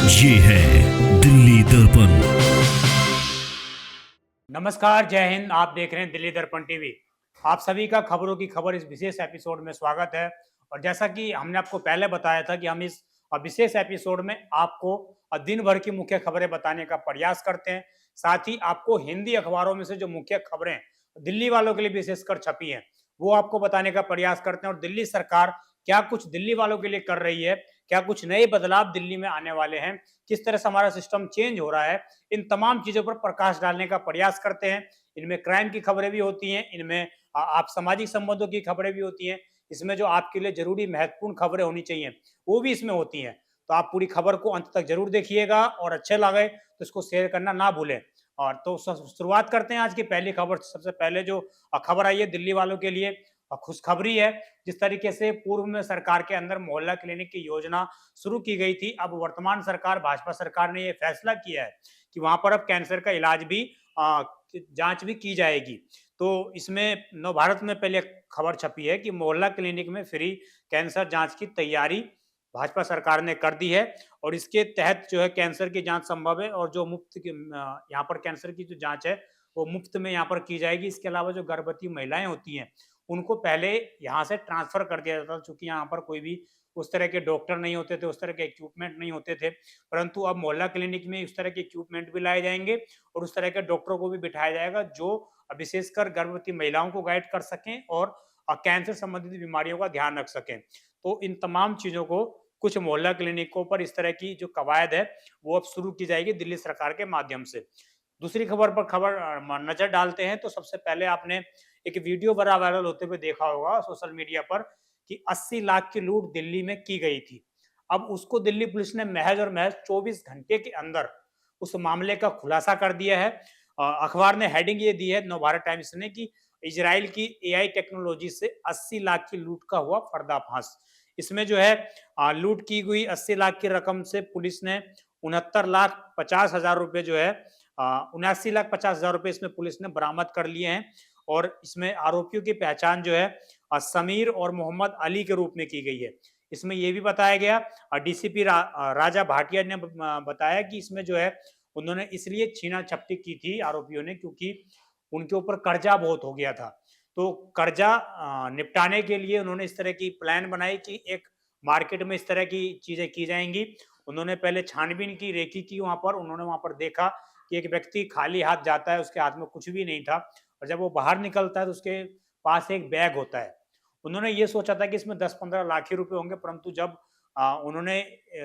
ये है दिल्ली दर्पण। नमस्कार, जय हिंद। आप देख रहे हैं दिल्ली दर्पण टीवी। आप सभी का खबरों की खबर इस विशेष एपिसोड में स्वागत है। और जैसा कि हमने आपको पहले बताया था कि हम इस विशेष एपिसोड में आपको दिन भर की मुख्य खबरें बताने का प्रयास करते हैं। साथ ही आपको हिंदी अखबारों में से जो मुख्य खबरें दिल्ली वालों के लिए विशेषकर छपी हैं, वो आपको बताने का प्रयास करते हैं। और दिल्ली सरकार क्या कुछ दिल्ली वालों के लिए कर रही है, क्या कुछ नए बदलाव दिल्ली में आने वाले हैं, किस तरह से हमारा सिस्टम चेंज हो रहा है, इन तमाम चीजों पर प्रकाश डालने का प्रयास करते हैं। इनमें क्राइम की खबरें भी होती हैं, इनमें आप सामाजिक संबंधों की खबरें भी होती हैं, इसमें जो आपके लिए जरूरी महत्वपूर्ण खबरें होनी चाहिए वो भी इसमें होती हैं। तो आप पूरी खबर को अंत तक जरूर देखिएगा और अच्छे लगे तो इसको शेयर करना ना भूलें। और तो शुरुआत करते हैं आज की पहली खबर। सबसे पहले जो खबर आई है दिल्ली वालों के लिए खुशखबरी है। जिस तरीके से पूर्व में सरकार के अंदर मोहल्ला क्लिनिक की योजना शुरू की गई थी, अब वर्तमान सरकार भाजपा सरकार ने यह फैसला किया है कि वहां पर अब कैंसर का इलाज भी जांच भी की जाएगी। तो इसमें नव भारत में पहले खबर छपी है कि मोहल्ला क्लिनिक में फ्री कैंसर जांच की तैयारी भाजपा सरकार ने कर दी है। और इसके तहत जो है कैंसर की जांच संभव है और जो मुफ्त यहाँ पर कैंसर की जो जांच है वो मुफ्त में यहाँ पर की जाएगी। इसके अलावा जो गर्भवती महिलाएं होती हैं उनको पहले यहाँ से ट्रांसफर कर दिया जाता था, चूंकि यहाँ पर कोई भी उस तरह के डॉक्टर नहीं होते थे, उस तरह के इक्विपमेंट नहीं होते थे। परंतु अब मोहल्ला क्लिनिक में उस तरह के इक्विपमेंट भी लाए जाएंगे और उस तरह के डॉक्टरों को भी बिठाया जाएगा जो विशेषकर गर्भवती महिलाओं को गाइड कर सकें और कैंसर संबंधित बीमारियों का ध्यान रख सकें। तो इन तमाम चीजों को कुछ मोहल्ला क्लिनिकों पर इस तरह की जो कवायद है वो अब शुरू की जाएगी दिल्ली सरकार के माध्यम से। दूसरी खबर पर नजर डालते हैं तो सबसे पहले आपने एक वीडियो बड़ा वायरल होते हुए देखा होगा सोशल मीडिया पर कि 80 लाख की लूट दिल्ली में की गई थी। अब उसको दिल्ली पुलिस ने महज और महज 24 घंटे के अंदर उस मामले का खुलासा कर दिया है। अखबार ने हेडिंग ये दी है नवभारत टाइम्स ने कि इजराइल की एआई टेक्नोलॉजी से 80 लाख की लूट का हुआ पर्दाफाश। इसमें जो है लूट की हुई 80 लाख की रकम से पुलिस ने 69,50,000 रुपए जो है 79,50,000 रुपए इसमें पुलिस ने बरामद कर लिए हैं। और इसमें आरोपियों की पहचान जो है समीर और मोहम्मद अली के रूप में की गई है। इसमें यह भी बताया गया डीसीपी राजा भाटिया ने बताया कि इसमें जो है उन्होंने इसलिए छीना झपटी की थी आरोपियों ने क्योंकि उनके ऊपर कर्जा बहुत हो गया था। तो कर्जा निपटाने के लिए उन्होंने इस तरह की प्लान बनाई कि एक मार्केट में इस तरह की चीजें की जाएंगी। उन्होंने पहले छानबीन की, रेकी की वहां पर। उन्होंने वहां पर देखा कि एक व्यक्ति खाली हाथ जाता है, उसके हाथ में कुछ भी नहीं था और जब वो बाहर निकलता है तो उसके पास एक बैग होता है। उन्होंने ये सोचा था कि इसमें 10-15 लाख ही रुपए होंगे, परंतु जब उन्होंने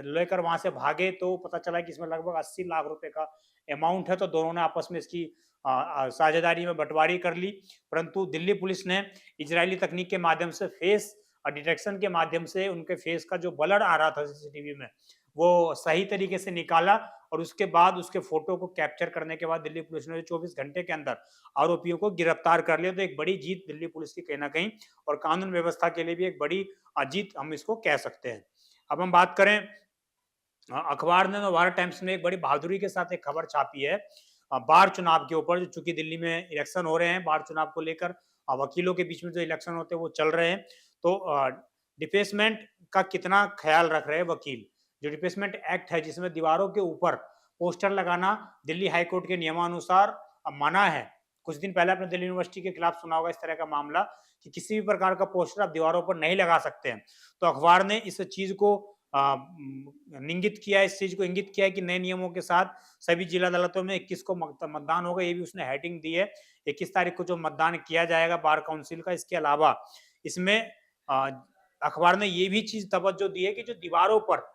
लेकर वहां से भागे तो पता चला कि इसमें लगभग 80 लाख रुपए का अमाउंट है। तो दोनों ने आपस में इसकी साझेदारी में बंटवारी कर ली। परंतु दिल्ली पुलिस ने इजरायली तकनीक के माध्यम से फेस डिटेक्शन के माध्यम से उनके फेस का जो ब्लर आ रहा था सीसीटीवी में वो सही तरीके से निकाला और उसके बाद उसके फोटो को कैप्चर करने के बाद दिल्ली पुलिस ने 24 घंटे के अंदर आरोपियों को गिरफ्तार कर लिया। तो एक बड़ी जीत दिल्ली पुलिस की कहीं ना कहीं और कानून व्यवस्था के लिए भी एक बड़ी जीत हम इसको कह सकते हैं। अब हम बात करें अखबार ने नवभारत टाइम्स में एक बड़ी बहादुरी के साथ एक खबर छापी है बार चुनाव के ऊपर। चूंकि दिल्ली में इलेक्शन हो रहे हैं, बार चुनाव को लेकर वकीलों के बीच में जो इलेक्शन होते हैं वो चल रहे हैं। तो डिफेसमेंट का कितना ख्याल रख रहे हैं वकील। जो डिफेसमेंट एक्ट है जिसमें दीवारों के ऊपर पोस्टर लगाना दिल्ली हाईकोर्ट के नियमानुसार मना है। कुछ दिन पहले आपने दिल्ली यूनिवर्सिटी के खिलाफ सुना होगा इस तरह का मामला कि किसी भी प्रकार का पोस्टर आप दीवारों पर नहीं लगा सकते हैं। तो अखबार ने इस चीज को इंगित किया, इस चीज को इंगित किया है कि नए नियमों के साथ सभी जिला अदालतों में 21 को मतदान होगा। ये भी उसने हेडिंग दी है 21 तारीख को जो मतदान किया जाएगा बार काउंसिल का। इसके अलावा इसमें अखबार ने ये भी चीज तवज्जो दी है कि जो दीवारों पर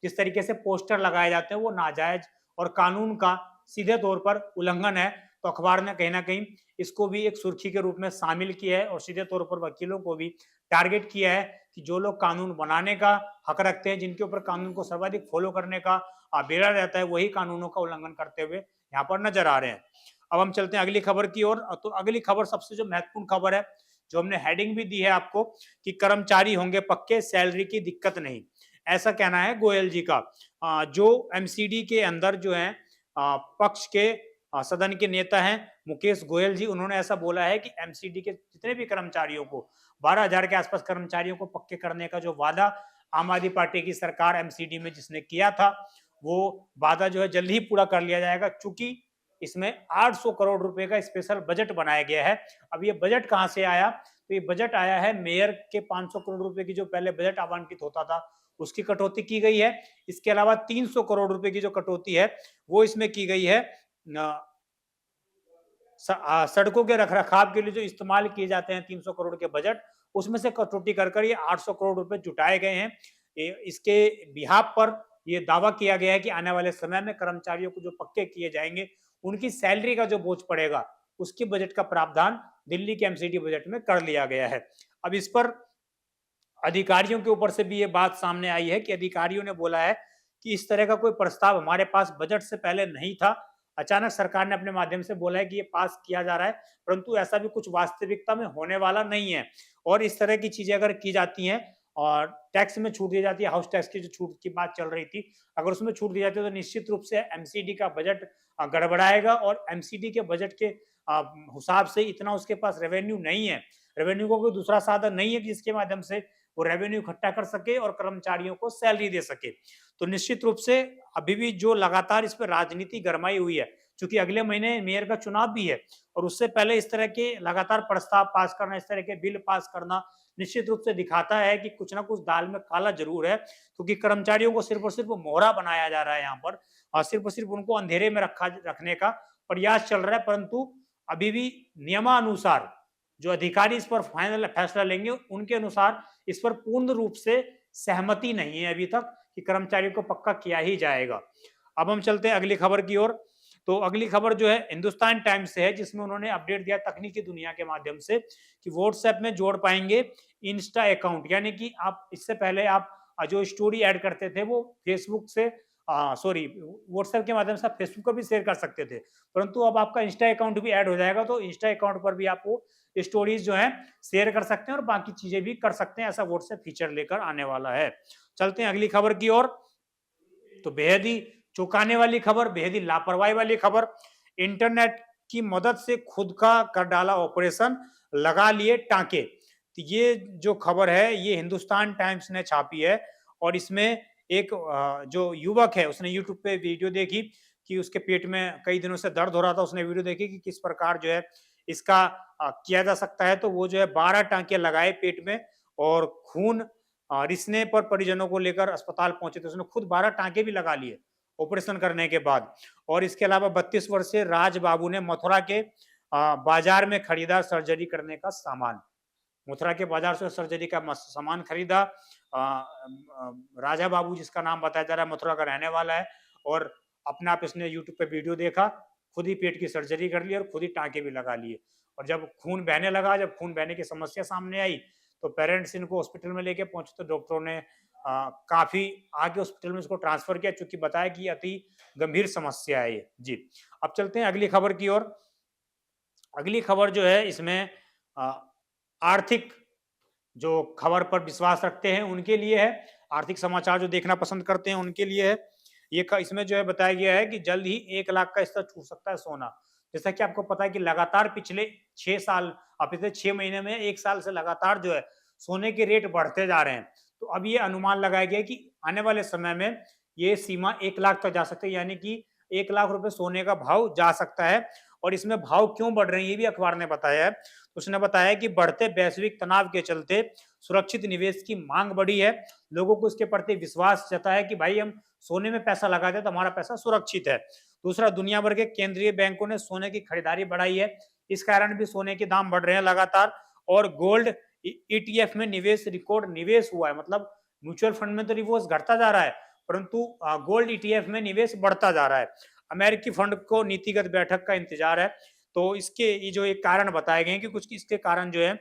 जिस तरीके से पोस्टर लगाए जाते हैं वो नाजायज और कानून का सीधे तौर पर उल्लंघन है। तो अखबार ने कहीं ना कहीं इसको भी एक सुर्खी के रूप में शामिल किया है और सीधे तौर पर वकीलों को भी टारगेट किया है कि जो लोग कानून बनाने का हक रखते हैं, जिनके ऊपर कानून को सर्वाधिक फॉलो करने का बेड़ा रहता है, वही कानूनों का उल्लंघन करते हुए यहाँ पर नजर आ रहे हैं। अब हम चलते हैं अगली खबर की ओर। तो अगली खबर सबसे जो महत्वपूर्ण खबर है, जो हमने हेडिंग भी दी है आपको कि कर्मचारी होंगे पक्के, सैलरी की दिक्कत नहीं, ऐसा कहना है गोयल जी का। जो एमसीडी के अंदर जो है पक्ष के सदन के नेता हैं मुकेश गोयल जी, उन्होंने ऐसा बोला है कि एमसीडी के जितने भी कर्मचारियों को 12,000 के आसपास कर्मचारियों को पक्के करने का जो वादा आम आदमी पार्टी की सरकार एमसीडी में जिसने किया था वो वादा जो है जल्द ही पूरा कर लिया जाएगा, चूंकि इसमें 800 करोड़ रुपए का स्पेशल बजट बनाया गया है। अब ये बजट कहां से आया? तो ये बजट आया है मेयर के 500 करोड़ रुपए की जो पहले बजट आवंटित होता था उसकी कटौती की गई है। इसके अलावा 300 करोड़ रुपए की जो कटौती है वो इसमें की गई है सड़कों के रखरखाव के लिए जो इस्तेमाल किए जाते हैं 300 करोड़ के बजट, उसमें से कटौती कर ये 800 करोड़ रुपए जुटाए गए हैं। इसके बिहाफ पर ये दावा किया गया है कि आने वाले समय में कर्मचारियों को जो पक्के किए जाएंगे उनकी सैलरी का जो बोझ पड़ेगा उसके बजट का प्रावधान दिल्ली के एमसीडी बजट में कर लिया गया है। अब इस पर अधिकारियों के ऊपर से भी ये बात सामने आई है कि अधिकारियों ने बोला है कि इस तरह का कोई प्रस्ताव हमारे पास बजट से पहले नहीं था। अचानक सरकार ने अपने माध्यम से बोला है कि ये पास किया जा रहा है, परंतु ऐसा भी कुछ वास्तविकता में होने वाला नहीं है। और इस तरह की चीजें अगर की जाती हैं और टैक्स में छूट दी जाती है, हाउस टैक्स की जो छूट की बात चल रही थी, अगर उसमें छूट दी जाती है तो निश्चित रूप से एमसीडी का बजट गड़बड़ाएगा और एमसीडी के बजट के हिसाब से इतना उसके पास रेवेन्यू नहीं है। रेवेन्यू का कोई दूसरा साधन नहीं है जिसके माध्यम से वो रेवेन्यू इकट्ठा कर सके और कर्मचारियों को सैलरी दे सके। तो निश्चित रूप से अभी भी जो लगातार इस पर राजनीति गरमाई हुई है, क्योंकि अगले महीने मेयर का चुनाव भी है और उससे पहले इस तरह के लगातार प्रस्ताव पास करना, इस तरह के बिल पास करना निश्चित रूप से दिखाता है कि कुछ ना कुछ दाल में काला जरूर है, क्योंकि कर्मचारियों को सिर्फ और सिर्फ मोहरा बनाया जा रहा है यहाँ पर और सिर्फ उनको अंधेरे में रखने का प्रयास चल रहा है। परंतु अभी भी नियमानुसार जो अधिकारी इस पर फाइनल फैसला लेंगे उनके अनुसार इस पर पूर्ण रूप से सहमति नहीं है अभी तक कि कर्मचारियों को पक्का किया ही जाएगा। अब हम चलते हैं अगली खबर की ओर। तो अगली खबर जो है हिंदुस्तान टाइम्स से है, जिसमें उन्होंने अपडेट दिया तकनीकी दुनिया के माध्यम से कि व्हाट्सएप में जोड़ पाएंगे इंस्टा अकाउंट, यानी कि आप इससे पहले आप जो स्टोरी ऐड करते थे वो फेसबुक से सॉरी व्हाट्सएप के माध्यम से आप फेसबुक पर भी शेयर कर सकते थे, परंतु अब आपका इंस्टा अकाउंट भी ऐड हो जाएगा, तो इंस्टा अकाउंट पर भी आपको स्टोरीज जो है शेयर कर सकते हैं और बाकी चीजें भी कर सकते हैं। ऐसा व्हाट्सएप फीचर लेकर आने वाला है। चलते हैं अगली खबर की ओर। तो बेहद ही चौंकाने वाली खबर, बेहद ही लापरवाही वाली खबर। इंटरनेट की मदद से खुद का कर डाला ऑपरेशन, लगा लिए टांके। तो ये जो खबर है ये हिंदुस्तान टाइम्स ने छापी है और इसमें एक जो युवक है उसने यूट्यूब पे वीडियो देखी कि उसके पेट में कई दिनों से दर्द हो रहा था। उसने वीडियो देखी कि किस प्रकार जो है इसका किया जा सकता है। तो वो जो है 12 टांके लगाए पेट में और खून रिसने पर परिजनों को लेकर अस्पताल पहुंचे थे। उसने खुद 12 टांके भी लगा लिए ऑपरेशन करने के बाद। और इसके अलावा 32 वर्षीय राज बाबू ने मथुरा के बाजार में खरीदा सर्जरी करने का सामान। मथुरा के बाजार से सर्जरी का सामान खरीदा। राजा बाबू जिसका नाम बताया जा रहा है मथुरा का रहने वाला है और अपने आप इसने यूट्यूब पे वीडियो देखा, खुद ही पेट की सर्जरी कर ली और खुद ही टांके भी लगा लिए। और जब खून बहने लगा, जब खून बहने की समस्या सामने आई तो पेरेंट्स इनको हॉस्पिटल में लेके पहुंचे तो डॉक्टरों ने काफी आगे हॉस्पिटल में इसको ट्रांसफर किया, चूंकि बताया कि अति गंभीर समस्या है ये। जी, अब चलते हैं अगली खबर की ओर। अगली खबर जो है इसमें आर्थिक जो खबर पर विश्वास रखते हैं उनके लिए है, आर्थिक समाचार जो देखना पसंद करते हैं उनके लिए है। ये इसमें जो है बताया गया है कि जल्द ही 1 लाख का स्तर छू सकता है सोना। जैसा कि आपको पता है कि लगातार पिछले 6 साल, पिछले 6 महीने में 1 साल से लगातार जो है सोने के रेट बढ़ते जा रहे हैं। तो अब ये अनुमान लगाया गया कि आने वाले समय में ये सीमा 1 लाख तक जा सकती है, यानी कि 1 लाख रुपए सोने का भाव जा सकता है। और इसमें भाव क्यों बढ़ रहे हैं ये भी अखबार ने बताया है। उसने बताया कि बढ़ते वैश्विक तनाव के चलते सुरक्षित निवेश की मांग बढ़ी है। लोगों को इसके प्रति विश्वास जता है कि भाई हम सोने में पैसा लगाते हैं तो हमारा पैसा सुरक्षित है। दूसरा, दुनिया भर के केंद्रीय बैंकों ने सोने की खरीदारी बढ़ाई है, इस कारण भी सोने के दाम बढ़ रहे हैं लगातार। और गोल्ड ईटीएफ में निवेश रिकॉर्ड निवेश हुआ है, मतलब म्यूचुअल फंड में तो निवेश घटता जा रहा है परंतु गोल्ड ईटीएफ में निवेश बढ़ता जा रहा है। अमेरिकी फंड को नीतिगत बैठक का इंतजार है। तो इसके ये जो एक कारण बताए गए हैं कि कुछ इसके कारण जो है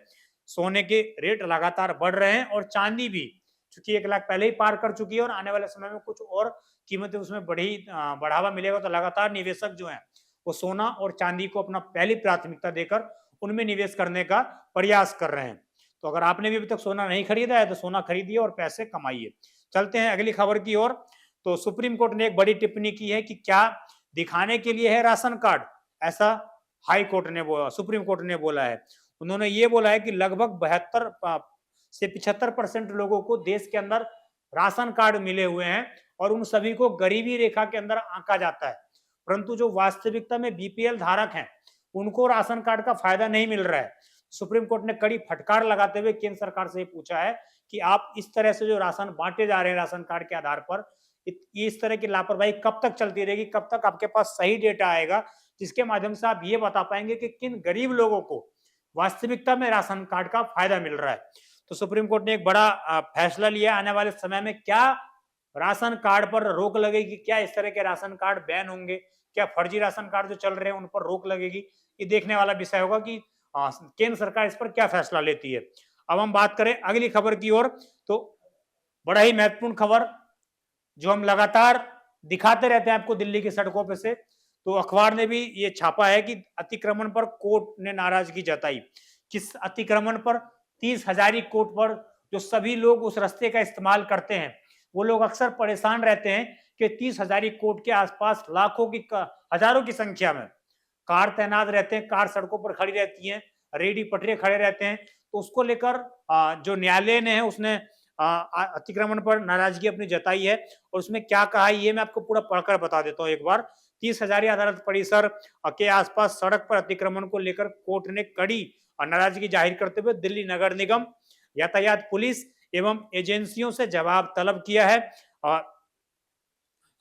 सोने के रेट लगातार बढ़ रहे हैं और चांदी भी चूंकि 1 लाख पहले ही पार कर चुकी है और आने वाले समय में कुछ और कीमतें उसमें बढ़ावा मिलेगा। तो लगातार निवेशक जो है वो सोना और चांदी को अपना पहली प्राथमिकता देकर उनमें निवेश करने का प्रयास कर रहे हैं। तो अगर आपने भी अभी तक सोना नहीं खरीदा है तो सोना खरीदिए और पैसे कमाइए। चलते हैं अगली खबर की ओर। तो सुप्रीम कोर्ट ने एक बड़ी टिप्पणी की है कि क्या दिखाने के लिए है राशन कार्ड, ऐसा हाई कोर्ट ने बोला, सुप्रीम कोर्ट ने बोला है। उन्होंने ये बोला है कि लगभग 72 से 75% लोगों को देश के अंदर राशन कार्ड मिले हुए हैं और उन सभी को गरीबी रेखा के अंदर आंका जाता है, परंतु जो वास्तविकता में बीपीएल धारक हैं उनको राशन कार्ड का फायदा नहीं मिल रहा है। सुप्रीम कोर्ट ने कड़ी फटकार लगाते हुए केंद्र सरकार से पूछा है कि आप इस तरह से जो राशन बांटे जा रहे हैं राशन कार्ड के आधार पर, इस तरह की लापरवाही कब तक चलती रहेगी, कब तक आपके पास सही डेटा आएगा जिसके माध्यम से आप ये बता पाएंगे कि किन गरीब लोगों को वास्तविकता में राशन कार्ड का फायदा मिल रहा है। तो सुप्रीम कोर्ट ने एक बड़ा फैसला लिया, आने वाले समय में क्या राशन कार्ड पर रोक लगेगी, क्या इस तरह के राशन कार्ड बैन होंगे, क्या फर्जी राशन कार्ड जो चल रहे हैं उन पर रोक लगेगी, ये देखने वाला विषय होगा कि केंद्र सरकार इस पर क्या फैसला लेती है। अब हम बात करें अगली खबर की ओर, तो बड़ा ही महत्वपूर्ण खबर जो हम लगातार दिखाते रहते हैं आपको दिल्ली की सड़कों पे से, तो अखबार ने भी ये छापा है कि अतिक्रमण पर कोर्ट ने नाराजगी जताई। किस अतिक्रमण पर? 30 हजारी कोर्ट पर। जो सभी लोग उस रास्ते का इस्तेमाल करते हैं वो लोग अक्सर परेशान रहते हैं कि 30 हजारी कोर्ट के आसपास लाखों की हजारों की संख्या में कार तैनात रहते हैं, कार सड़कों पर खड़ी रहती हैं, रेडी पटरी खड़े रहते हैं। तो उसको लेकर जो न्यायालय ने है उसने अतिक्रमण पर नाराजगी अपनी जताई है और उसमें क्या कहा है ये मैं आपको पूरा पढ़कर बता देता हूँ एक बार। 30 हजारी अदालत परिसर के आसपास सड़क पर अतिक्रमण को लेकर कोर्ट ने कड़ी नाराजगी जाहिर करते हुए दिल्ली नगर निगम, यातायात पुलिस एवं एजेंसियों से जवाब तलब किया है।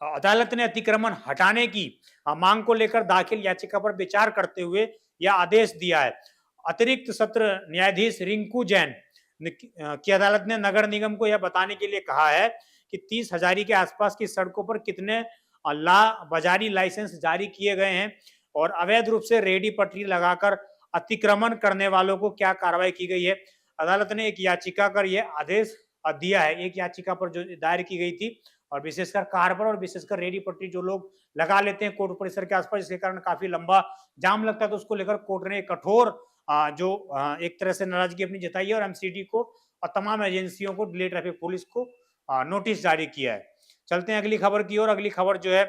अदालत ने अतिक्रमण हटाने की मांग को लेकर दाखिल याचिका पर विचार करते हुए यह आदेश दिया है। अतिरिक्त सत्र न्यायाधीश रिंकू जैन की अदालत ने नगर निगम को यह बताने के लिए कहा है कि 30 हजारी के आसपास की सड़कों पर कितने बाजारी लाइसेंस जारी किए गए हैं और अवैध रूप से रेडी पटरी लगाकर अतिक्रमण करने वालों को क्या कार्रवाई की गई है। अदालत ने एक याचिका कर यह आदेश दिया है, एक याचिका पर जो दायर की गई थी और विशेषकर कार पर और विशेषकर रेडी पट्टी जो लोग लगा लेते हैं कोर्ट परिसर के आसपास, जिसके कारण काफी लंबा जाम लगता है, तो उसको लेकर कोर्ट ने कठोर एक तरह से नाराजगी अपनी जताई है और एमसीडी को और तमाम एजेंसियों को, दिल्ली ट्रैफिक पुलिस को नोटिस जारी किया है। चलते हैं अगली खबर की ओर। अगली खबर जो है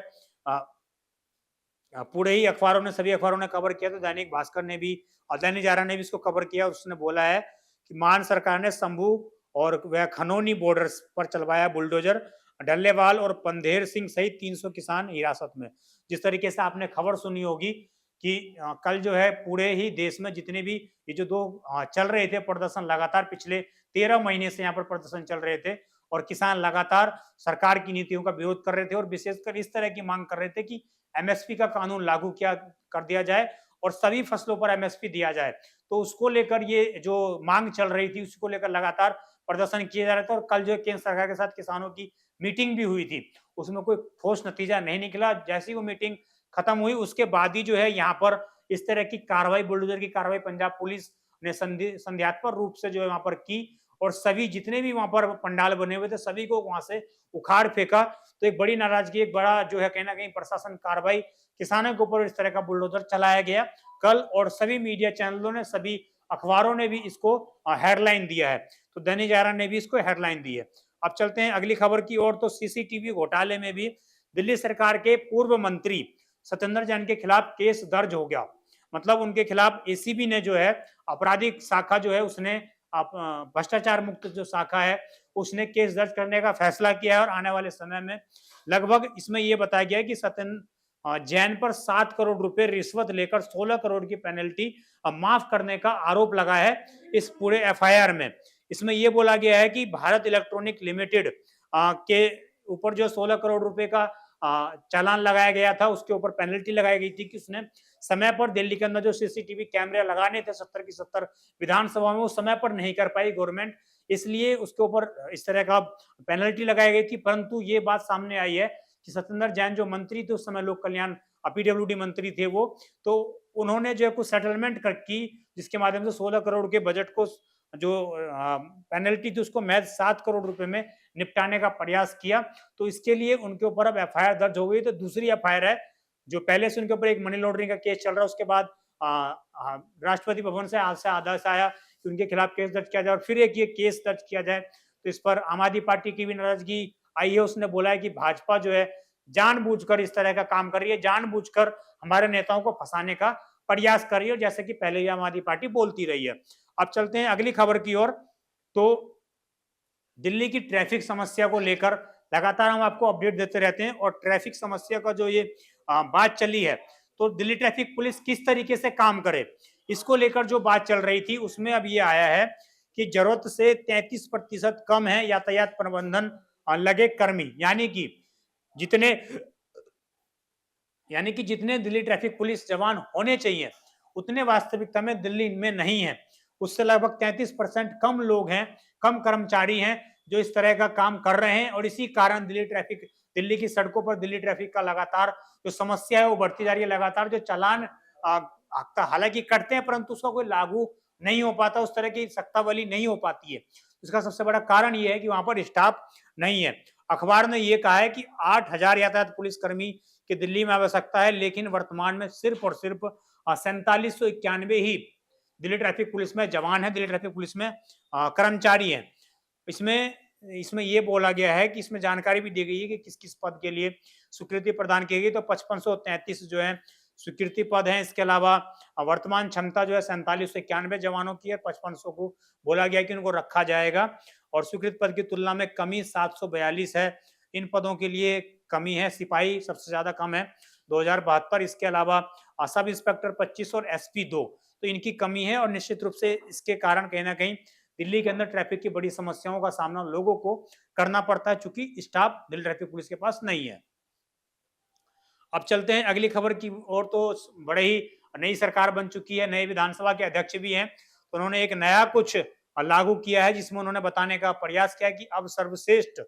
पूरे ही अखबारों ने, सभी अखबारों ने कवर किया, तो दैनिक भास्कर ने भी और दैनिक जागरण ने भी इसको कवर किया। उसने बोला है कि मान सरकार ने शंभू और वह खनौनी बॉर्डर्स पर चलवाया बुलडोजर, डल्लेवाल और पंधेर सिंह सहित 300 किसान हिरासत में। जिस तरीके से आपने खबर सुनी होगी कि कल जो है पूरे ही देश में जितने भी ये जो दो चल रहे थे प्रदर्शन, लगातार पिछले 13 महीने से यहाँ पर प्रदर्शन चल रहे थे और किसान लगातार सरकार की नीतियों का विरोध कर रहे थे और विशेषकर इस तरह की मांग कर रहे थे कि एमएसपी का कानून लागू किया कर दिया जाए और सभी फसलों पर एमएसपी दिया जाए। तो उसको लेकर ये जो मांग चल रही थी उसको लेकर लगातार प्रदर्शन किए जा रहे थे और कल जो केंद्र सरकार के साथ किसानों की मीटिंग भी हुई थी, उसमें कोई ठोस नतीजा नहीं निकला। जैसे ही वो मीटिंग खत्म हुई उसके बाद ही जो है यहाँ पर इस तरह की कार्रवाई, बुलडोजर की कार्रवाई पंजाब पुलिस ने संध्यात्मक रूप से जो है वहां पर की और सभी जितने भी वहां पर पंडाल बने हुए थे सभी को वहां से उखाड़ फेंका। तो एक बड़ी नाराजगी, एक बड़ा जो है कहीं ना कहीं प्रशासन कार्रवाई, किसानों के ऊपर इस तरह का बुलडोजर चलाया गया कल और सभी मीडिया चैनलों ने, सभी अखबारों ने भी इसको हेडलाइन दिया है। तो दैनिक जागरण ने भी इसको हेडलाइन दी है। अब चलते हैं अगली खबर की ओर। तो सीसीटीवी घोटाले में भी दिल्ली सरकार के पूर्व मंत्री सत्येंद्र जैन के खिलाफ केस दर्ज हो गया। मतलब उनके खिलाफ एसीबी ने जो है आपराधिक शाखा जो है उसने भ्रष्टाचार मुक्त जो शाखा है उसने केस दर्ज करने का फैसला किया है और आने वाले समय में लगभग इसमें यह बताया गया है कि सत्येंद्र जैन पर 7 करोड़ रुपए रिश्वत लेकर 16 करोड़ की पेनल्टी माफ करने का आरोप लगा है इस पूरे एफआईआर में। इसमें यह बोला गया है कि भारत इलेक्ट्रॉनिक लिमिटेड के ऊपर जो 16 करोड़ रुपए का चालान लगाया गया था उसके ऊपर पेनल्टी लगाई गई थी कि उसने समय पर दिल्ली के अंदर जो सीसीटीवी कैमरे लगाने थे 70 की 70 विधानसभा में वो समय पर नहीं कर पाई गवर्नमेंट, इसलिए उसके ऊपर इस तरह का पेनल्टी लगाई गई थी। परंतु ये बात सामने आई है कि सत्येंद्र जैन जो मंत्री थे उस समय लोक कल्याण पीडब्ल्यूडी मंत्री थे वो, तो उन्होंने जो है कुछ सेटलमेंट की जिसके माध्यम से 16 करोड़ के बजट को जो पेनल्टी थी उसको महज 7 करोड़ रुपए में निपटाने का प्रयास किया। तो इसके लिए उनके ऊपर अब एफआईआर दर्ज हो गई। तो दूसरी एफआईआर है जो पहले से उनके ऊपर एक मनी लॉन्ड्रिंग का केस चल रहा है, उसके बाद राष्ट्रपति भवन से आज से आदेश आया कि उनके खिलाफ केस दर्ज किया जाए और फिर एक ये केस दर्ज किया जाए। तो इस पर आम आदमी पार्टी की भी नाराजगी आई है। उसने बोला है कि भाजपा जो है जानबूझकर इस तरह का काम कर रही है, जानबूझकर हमारे नेताओं को फंसाने का प्रयास कर रही है, जैसे कि पहले ही आम आदमी पार्टी बोलती रही है। अब चलते हैं अगली खबर की ओर। तो दिल्ली की ट्रैफिक समस्या को लेकर लगातार हम आपको अपडेट देते रहते हैं। और ट्रैफिक समस्या का जो ये बात चली है, तो दिल्ली ट्रैफिक पुलिस किस तरीके से काम करे, इसको लेकर जो बात चल रही थी उसमें अब ये आया है कि जरूरत से 33% कम है यातायात प्रबंधन लगे कर्मी, यानी कि जितने दिल्ली ट्रैफिक पुलिस जवान होने चाहिए उतने वास्तविकता में दिल्ली में नहीं है। उससे लगभग 33% कम लोग हैं, कम कर्मचारी हैं जो इस तरह का काम कर रहे हैं। और इसी कारण दिल्ली की सड़कों पर दिल्ली ट्रैफिक का लगातार जो समस्या है वो बढ़ती जा रही है। लगातार जो चालान हालांकि कटते हैं परंतु उसका कोई लागू नहीं हो पाता, उस तरह की सख्तावली नहीं हो पाती है। इसका सबसे बड़ा कारण ये है कि वहां पर स्टाफ नहीं है। अखबार ने यह कहा है कि 8,000 यातायात पुलिसकर्मी की दिल्ली में आवश्यकता है, लेकिन वर्तमान में सिर्फ और सिर्फ 4791 ही दिल्ली ट्रैफिक पुलिस में जवान है, दिल्ली ट्रैफिक पुलिस में कर्मचारी हैं। इसमें यह बोला गया है कि इसमें जानकारी भी दी गई है कि किस किस पद के लिए स्वीकृति प्रदान की गई। तो 5533 जो है स्वीकृति पद हैं। इसके अलावा वर्तमान क्षमता जो है 4791 जवानों की है, 5500 को बोला गया कि उनको रखा जाएगा। और स्वीकृत पद की तुलना में कमी 742 है। इन पदों के लिए कमी है। सिपाही सबसे ज्यादा कम है 2072। इसके अलावा सब इंस्पेक्टर 25 और एसपी 2, तो इनकी कमी है। और निश्चित रूप से इसके कारण कहीं ना कहीं दिल्ली के अंदर ट्रैफिक की बड़ी समस्याओं का सामना लोगों को करना पड़ता है, चूंकि स्टाफ दिल्ली ट्रैफिक पुलिस के पास नहीं है। अब चलते हैं अगली खबर की ओर। तो बड़े ही नई सरकार बन चुकी है, नए विधानसभा के अध्यक्ष भी हैं, तो उन्होंने एक नया कुछ लागू किया है जिसमें उन्होंने बताने का प्रयास किया कि अब सर्वश्रेष्ठ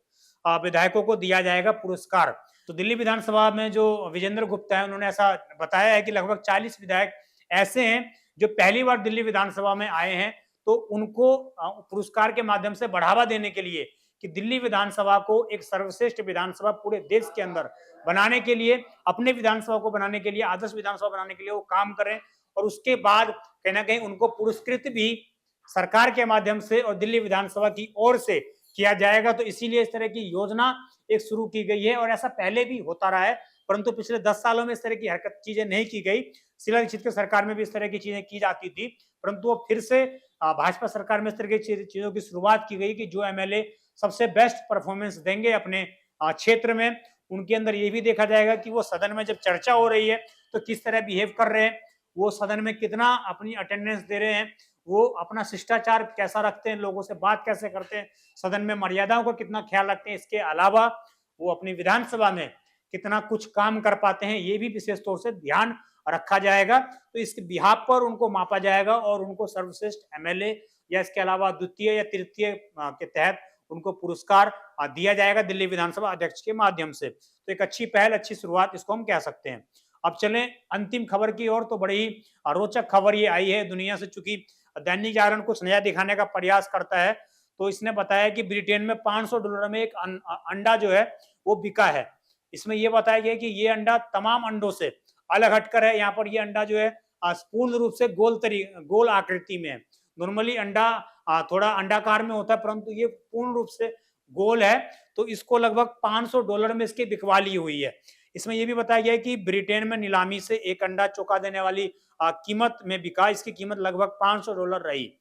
विधायकों को दिया जाएगा पुरस्कार। तो दिल्ली विधानसभा में जो विजेंद्र गुप्ता है उन्होंने ऐसा बताया है कि लगभग 40 विधायक ऐसे हैं जो पहली बार दिल्ली विधानसभा में आए हैं, तो उनको पुरस्कार के माध्यम से बढ़ावा देने के लिए कि दिल्ली विधानसभा को एक सर्वश्रेष्ठ विधानसभा पूरे देश के अंदर बनाने के लिए, अपने विधानसभा को बनाने के लिए, आदर्श विधानसभा बनाने के लिए वो काम करें। और उसके बाद कहीं ना कहीं उनको पुरस्कृत भी सरकार के माध्यम से और दिल्ली विधानसभा की ओर से किया जाएगा। तो इसीलिए इस तरह की योजना एक शुरू की गई है। और ऐसा पहले भी होता रहा है, परंतु पिछले 10 सालों में इस तरह की चीजें नहीं की गई। शीला दीक्षित की सरकार में भी इस तरह की चीजें की जाती थी, परंतु वो फिर से भाजपा सरकार में इस तरह की चीजों की शुरुआत की गई कि जो एमएलए सबसे बेस्ट परफॉर्मेंस देंगे अपने क्षेत्र में, उनके अंदर ये भी देखा जाएगा कि वो सदन में जब चर्चा हो रही है तो किस तरह बिहेव कर रहे हैं, वो सदन में कितना अपनी अटेंडेंस दे रहे हैं, वो अपना शिष्टाचार कैसा रखते हैं, लोगों से बात कैसे करते हैं, सदन में मर्यादाओं का कितना ख्याल रखते हैं। इसके अलावा वो अपनी विधानसभा में कितना कुछ काम कर पाते हैं, ये भी विशेष तौर से ध्यान रखा जाएगा। तो इस बिहाफ पर उनको मापा जाएगा और उनको सर्वश्रेष्ठ एमएलए या इसके अलावा द्वितीय या तृतीय के तहत उनको पुरस्कार दिया जाएगा दिल्ली विधानसभा अध्यक्ष के माध्यम से। तो एक अच्छी पहल, अच्छी शुरुआत इसको हम कह सकते हैं। अब चलें अंतिम खबर की ओर। तो बड़ी ही रोचक खबर ये आई है दुनिया से, चूंकि दैनिक जागरण कुछ नया दिखाने का प्रयास करता है, तो इसने बताया कि ब्रिटेन में $500 में एक अंडा जो है वो बिका है। इसमें यह बताया गया कि ये अंडा तमाम अंडों से अलग हटकर है। यहाँ पर ये अंडा जो है पूर्ण रूप से गोल आकृति में है। नॉर्मली अंडा थोड़ा अंडाकार में होता है, परंतु ये पूर्ण रूप से गोल है। तो इसको लगभग $500 में इसकी बिकवाली हुई है। इसमें यह भी बताया गया है कि ब्रिटेन में नीलामी से एक अंडा चौंका देने वाली कीमत में बिका। इसकी कीमत लगभग $500 रही।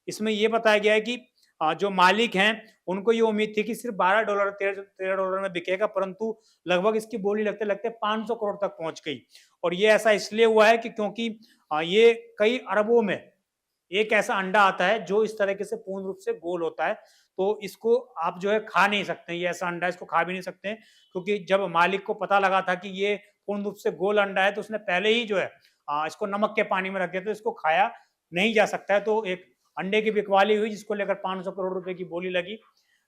इसमें यह बताया गया है कि जो मालिक हैं उनको ये उम्मीद थी कि सिर्फ $12 $13 में बिकेगा, परंतु लगभग इसकी बोली लगते लगते 500 करोड़ तक पहुंच गई। और ये ऐसा इसलिए हुआ है कि क्योंकि ये कई अरबों में एक ऐसा अंडा आता है जो इस तरीके से पूर्ण रूप से गोल होता है। तो इसको आप जो है खा नहीं सकते, ये ऐसा अंडा इसको खा भी नहीं सकते, क्योंकि जब मालिक को पता लगा था कि ये पूर्ण रूप से गोल अंडा है तो उसने पहले ही जो है इसको नमक के पानी में रख दिया, तो इसको खाया नहीं जा सकता है। तो एक अंडे की बिकवाली हुई जिसको लेकर 500 करोड़ रुपए की बोली लगी।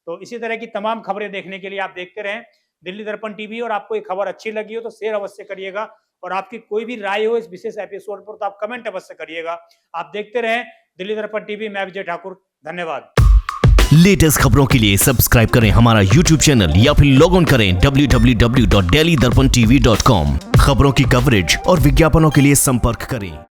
तो इसी तरह की तमाम खबरें देखने के लिए आप देखते रहें दिल्ली दर्पण टीवी। और आपको ये खबर अच्छी लगी हो तो शेयर अवश्य करिएगा, और आपकी कोई भी राय हो इस विशेष एपिसोड पर तो आप कमेंट अवश्य करिएगा। आप देखते रहें दिल्ली दर्पण टीवी। मैं विजय ठाकुर, धन्यवाद। लेटेस्ट खबरों के लिए सब्सक्राइब करें हमारा YouTube चैनल या फिर लॉग ऑन करें www.delhidarpantv.com। खबरों की कवरेज और विज्ञापनों के लिए संपर्क करें।